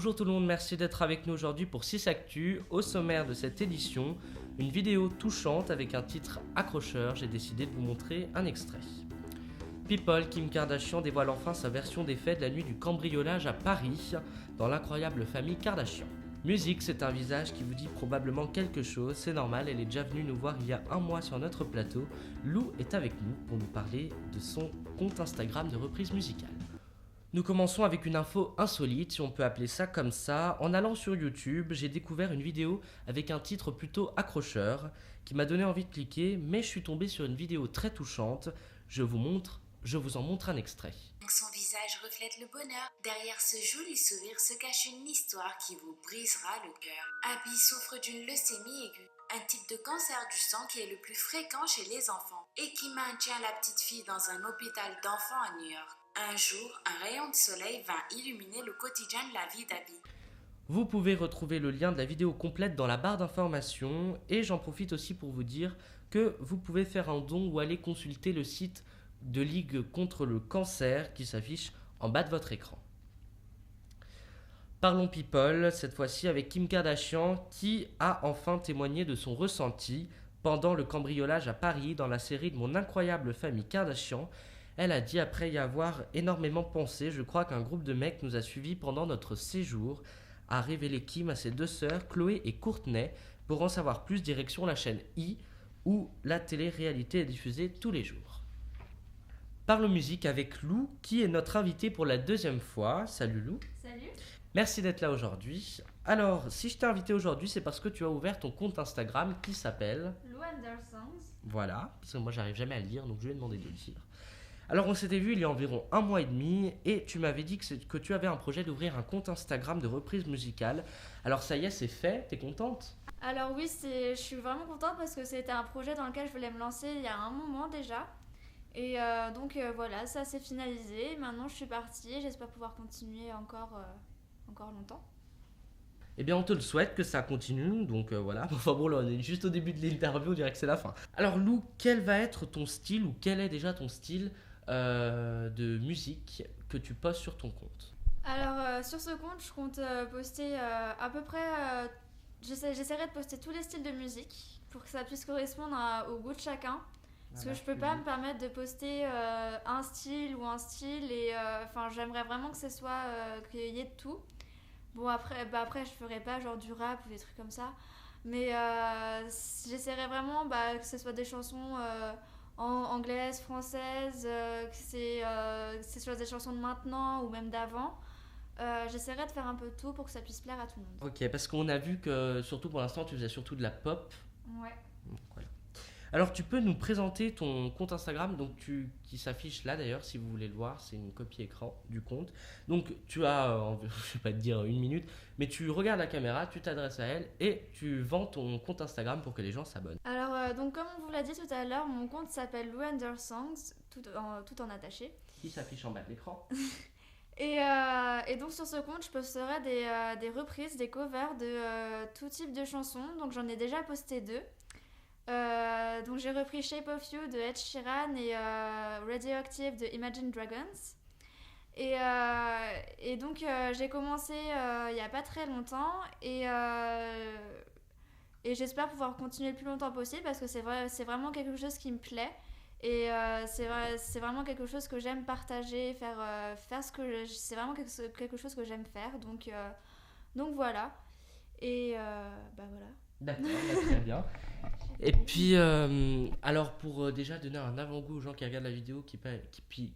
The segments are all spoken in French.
Bonjour tout le monde, merci d'être avec nous aujourd'hui pour 6 Actu. Au sommaire de cette édition, une vidéo touchante avec un titre accrocheur, j'ai décidé de vous montrer un extrait. People, Kim Kardashian dévoile enfin sa version des faits de la nuit du cambriolage à Paris, dans l'incroyable famille Kardashian. Musique, c'est un visage qui vous dit probablement quelque chose, c'est normal, elle est déjà venue nous voir il y a un mois sur notre plateau. Lou est avec nous pour nous parler de son compte Instagram de reprise musicale. Nous commençons avec une info insolite, si on peut appeler ça comme ça. En allant sur YouTube, j'ai découvert une vidéo avec un titre plutôt accrocheur qui m'a donné envie de cliquer, mais je suis tombé sur une vidéo très touchante. Je vous en montre un extrait. Son visage reflète le bonheur. Derrière ce joli sourire se cache une histoire qui vous brisera le cœur. Abby souffre d'une leucémie aiguë, un type de cancer du sang qui est le plus fréquent chez les enfants et qui maintient la petite fille dans un hôpital d'enfants à New York. Un jour, un rayon de soleil vint illuminer le quotidien de la vie d'Abby. Vous pouvez retrouver le lien de la vidéo complète dans la barre d'informations et j'en profite aussi pour vous dire que vous pouvez faire un don ou aller consulter le site de Ligue contre le cancer qui s'affiche en bas de votre écran. Parlons people, cette fois-ci avec Kim Kardashian qui a enfin témoigné de son ressenti pendant le cambriolage à Paris dans la série de Mon incroyable famille Kardashian. Elle a dit après y avoir énormément pensé, je crois qu'un groupe de mecs nous a suivis pendant notre séjour, a révélé Kim à ses deux sœurs, Chloé et Courtney. Pour en savoir plus, direction la chaîne I, où la télé-réalité est diffusée tous les jours. Parlons musique avec Lou, qui est notre invité pour la deuxième fois. Salut Lou. Salut. Merci d'être là aujourd'hui. Alors, si je t'ai invité aujourd'hui, c'est parce que tu as ouvert ton compte Instagram qui s'appelle... Lou Andersongs. Voilà, parce que moi j'arrive jamais à le lire, donc je lui ai demandé de le dire. Alors on s'était vu il y a environ un mois et demi et tu m'avais dit que tu avais un projet d'ouvrir un compte Instagram de reprise musicale. Alors ça y est, c'est fait, t'es contente ? Alors oui, je suis vraiment contente parce que c'était un projet dans lequel je voulais me lancer il y a un moment déjà. Et donc voilà, ça s'est finalisé. Maintenant je suis partie, j'espère pouvoir continuer encore longtemps. Eh bien, on te le souhaite que ça continue, donc voilà. Enfin bon, là, on est juste au début de l'interview, on dirait que c'est la fin. Alors Lou, quel va être ton style, ou quel est déjà ton style de musique que tu postes sur ton compte ? Alors sur ce compte, je compte poster à peu près... j'essaierai de poster tous les styles de musique pour que ça puisse correspondre au goût de chacun. Parce que je peux pas me permettre de poster un style ou un style et j'aimerais vraiment que ce soit qu'il y ait de tout. Bon après je ferai pas genre du rap ou des trucs comme ça, mais j'essaierai vraiment que ce soit des chansons anglaises, françaises, que ce soit des chansons de maintenant ou même d'avant. J'essaierai de faire un peu de tout pour que ça puisse plaire à tout le monde. Ok, parce qu'on a vu que surtout pour l'instant tu faisais surtout de la pop. Ouais. Donc, voilà. Alors tu peux nous présenter ton compte Instagram qui s'affiche là d'ailleurs si vous voulez le voir, c'est une copie écran du compte. Donc tu as, je vais pas te dire une minute, mais tu regardes la caméra, tu t'adresses à elle et tu vends ton compte Instagram pour que les gens s'abonnent. Alors donc comme on vous l'a dit tout à l'heure, mon compte s'appelle Lou Andersongs, tout en attaché. Qui s'affiche en bas de l'écran. Et donc sur ce compte, je posterai des reprises, des covers de tout type de chansons. Donc j'en ai déjà posté 2. Donc j'ai repris Shape of You de Ed Sheeran et Radioactive de Imagine Dragons. Et donc j'ai commencé il n'y a pas très longtemps et j'espère pouvoir continuer le plus longtemps possible parce que c'est vraiment quelque chose qui me plaît. Et c'est vraiment quelque chose que j'aime partager, faire c'est vraiment quelque chose que j'aime faire. Donc voilà. Et voilà. D'accord, très bien. Et puis, alors pour déjà donner un avant-goût aux gens qui regardent la vidéo,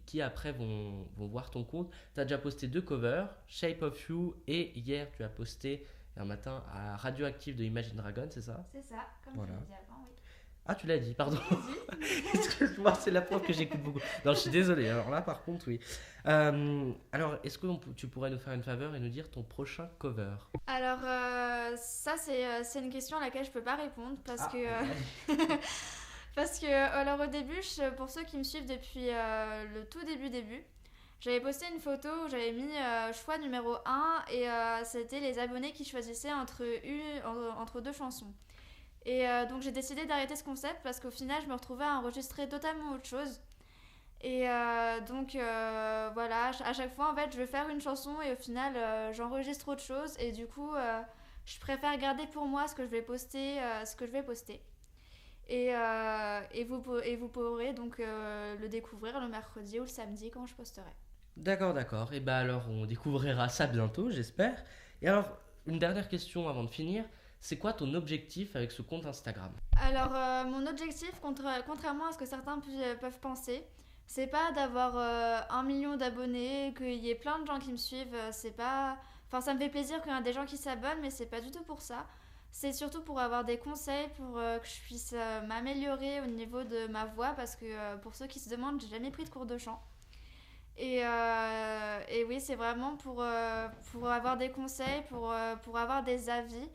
qui après vont voir ton compte, tu as déjà posté 2 covers, Shape of You et hier tu as posté un matin à Radioactive de Imagine Dragons, c'est ça ? C'est ça, comme voilà. je l'ai dit avant, oui. Ah, tu l'as dit, pardon. Excuse-moi, c'est la preuve que j'écoute beaucoup. Non, je suis désolé. Alors là, par contre, oui. Alors, est-ce que tu pourrais nous faire une faveur et nous dire ton prochain cover ? Alors, ça, c'est une question à laquelle je peux pas répondre parce que... parce que, alors au début, pour ceux qui me suivent depuis le tout début, j'avais posté une photo où j'avais mis choix numéro 1 et c'était les abonnés qui choisissaient entre 2 chansons. Et donc j'ai décidé d'arrêter ce concept parce qu'au final je me retrouvais à enregistrer totalement autre chose Et donc voilà, à chaque fois en fait je veux faire une chanson et au final j'enregistre autre chose et du coup je préfère garder pour moi ce que je vais poster, et vous pourrez donc le découvrir le mercredi ou le samedi quand je posterai. D'accord. Et bah alors, on découvrira ça bientôt, j'espère. Et alors, une dernière question avant de finir. C'est quoi ton objectif avec ce compte Instagram? Alors mon objectif, contrairement à ce que certains peuvent penser, c'est pas d'avoir 1 million d'abonnés, qu'il y ait plein de gens qui me suivent, c'est pas... Enfin, ça me fait plaisir qu'il y ait des gens qui s'abonnent, mais c'est pas du tout pour ça. C'est surtout pour avoir des conseils, pour que je puisse m'améliorer au niveau de ma voix, parce que pour ceux qui se demandent, j'ai jamais pris de cours de chant. Et oui, c'est vraiment pour avoir des conseils, pour avoir des avis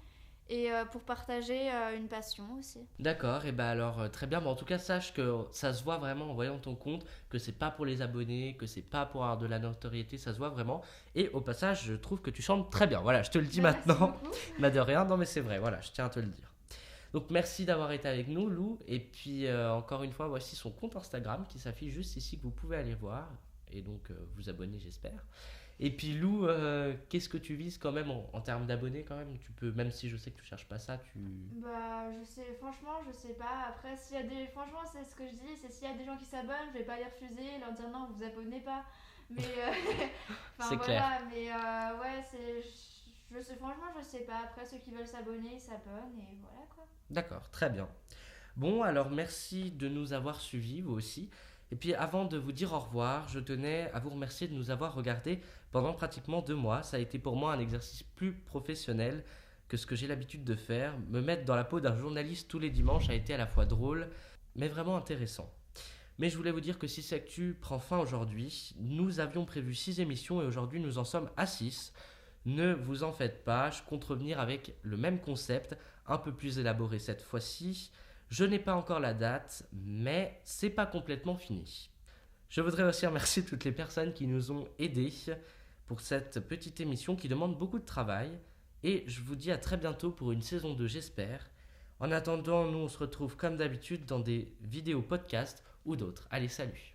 et pour partager une passion aussi. D'accord, et bah alors très bien. Bah, en tout cas, sache que ça se voit vraiment en voyant ton compte, que c'est pas pour les abonnés, que c'est pas pour avoir de la notoriété, ça se voit vraiment. Et au passage, je trouve que tu chantes très bien. Voilà, je te le dis Merci maintenant. beaucoup. Bah de rien, non mais c'est vrai, voilà, je tiens à te le dire. Donc merci d'avoir été avec nous, Lou. Et puis encore une fois, voici son compte Instagram qui s'affiche juste ici que vous pouvez aller voir. Et donc vous abonner, j'espère. Et puis Lou, qu'est-ce que tu vises quand même en termes d'abonnés quand même? Tu peux, même si je sais que tu cherches pas ça, tu... Bah, je sais, franchement, je sais pas. Après, s'il y a des. Franchement, c'est ce que je dis, c'est s'il y a des gens qui s'abonnent, je vais pas les refuser, leur dire non, vous vous abonnez pas. Mais. Enfin, C'est clair. voilà, mais ouais, c'est. Je sais, franchement, je sais pas. Après, ceux qui veulent s'abonner, ils s'abonnent, et voilà quoi. D'accord, très bien. Bon, alors merci de nous avoir suivis, vous aussi. Et puis avant de vous dire au revoir, je tenais à vous remercier de nous avoir regardés pendant pratiquement 2 mois. Ça a été pour moi un exercice plus professionnel que ce que j'ai l'habitude de faire. Me mettre dans la peau d'un journaliste tous les dimanches a été à la fois drôle, mais vraiment intéressant. Mais je voulais vous dire que si Actu prend fin aujourd'hui, nous avions prévu 6 émissions et aujourd'hui nous en sommes à 6. Ne vous en faites pas, je compte revenir avec le même concept, un peu plus élaboré cette fois-ci. Je n'ai pas encore la date, mais c'est pas complètement fini. Je voudrais aussi remercier toutes les personnes qui nous ont aidés pour cette petite émission qui demande beaucoup de travail. Et je vous dis à très bientôt pour une saison 2, j'espère. En attendant, nous on se retrouve comme d'habitude dans des vidéos podcasts ou d'autres. Allez, salut!